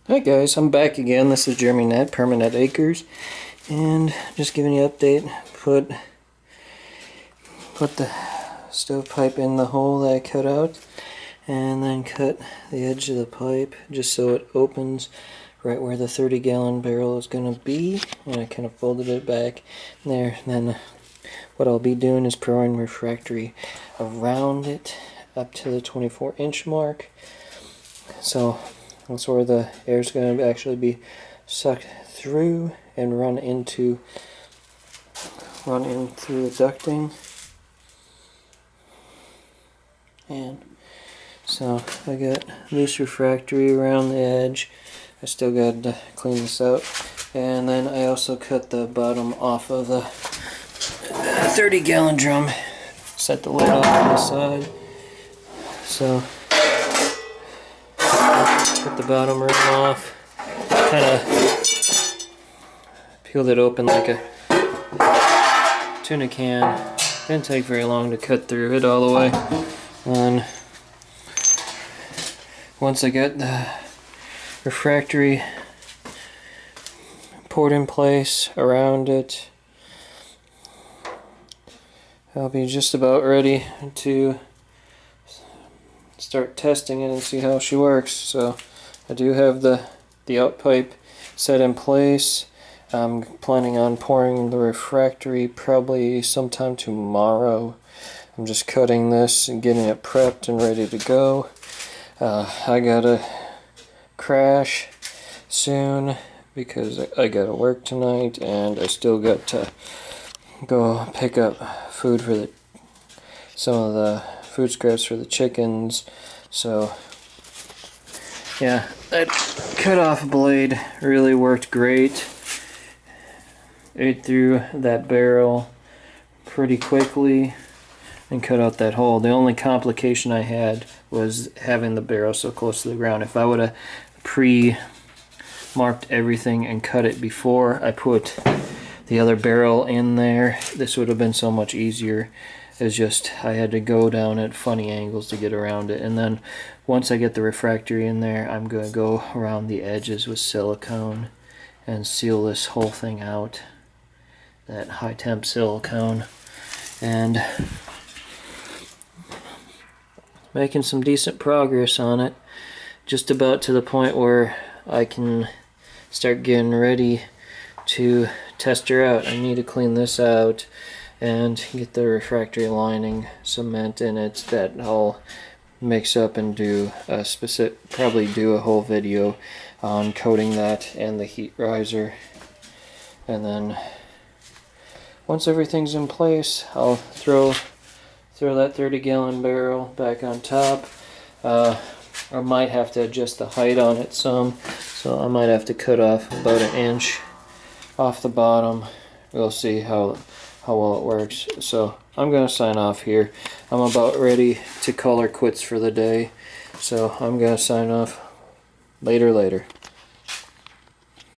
Hi guys, I'm back again. This is Jeremy Net, Permanent Acres, and just giving you an update. Put the stovepipe in the hole that I cut out, and then cut the edge of the pipe just so it opens right where the 30-gallon barrel is going to be. And I kind of folded it back there. And then what I'll be doing is pouring refractory around it up to the 24-inch mark. So that's where the air is going to actually be sucked through and run in through the ducting. And so I got loose refractory around the edge. I still got to clean this out. And then I also cut the bottom off of the 30-gallon drum. Set the lid off on the side. So put the bottom rim off. Kind of peeled it open like a tuna can. Didn't take very long to cut through it all the way. And once I got the refractory poured in place around it, I'll be just about ready to start testing it and see how she works. So I do have the out pipe set in place. I'm planning on pouring the refractory probably sometime tomorrow. I'm just cutting this and getting it prepped and ready to go. I gotta crash soon because I gotta work tonight, and I still got to go pick up food for some of the food scraps for the chickens. So yeah, that cut-off blade really worked great. It threw that barrel pretty quickly and cut out that hole. The only complication I had was having the barrel so close to the ground. If I would have pre-marked everything and cut it before I put the other barrel in there, this would have been so much easier. It's just I had to go down at funny angles to get around it. And then once I get the refractory in there, I'm going to go around the edges with silicone and seal this whole thing out, that high temp silicone, and making some decent progress on it. Just about to the point where I can start getting ready to test her out. I need to clean this out and get the refractory lining cement in it that I'll mix up and do a probably do a whole video on coating that and the heat riser. And then once everything's in place, I'll throw that 30-gallon barrel back on top. I might have to adjust the height on it some, so I might have to cut off about 1 inch off the bottom. We'll see how well it works. So I'm going to sign off here. I'm about ready to call her quits for the day, so I'm going to sign off. Later.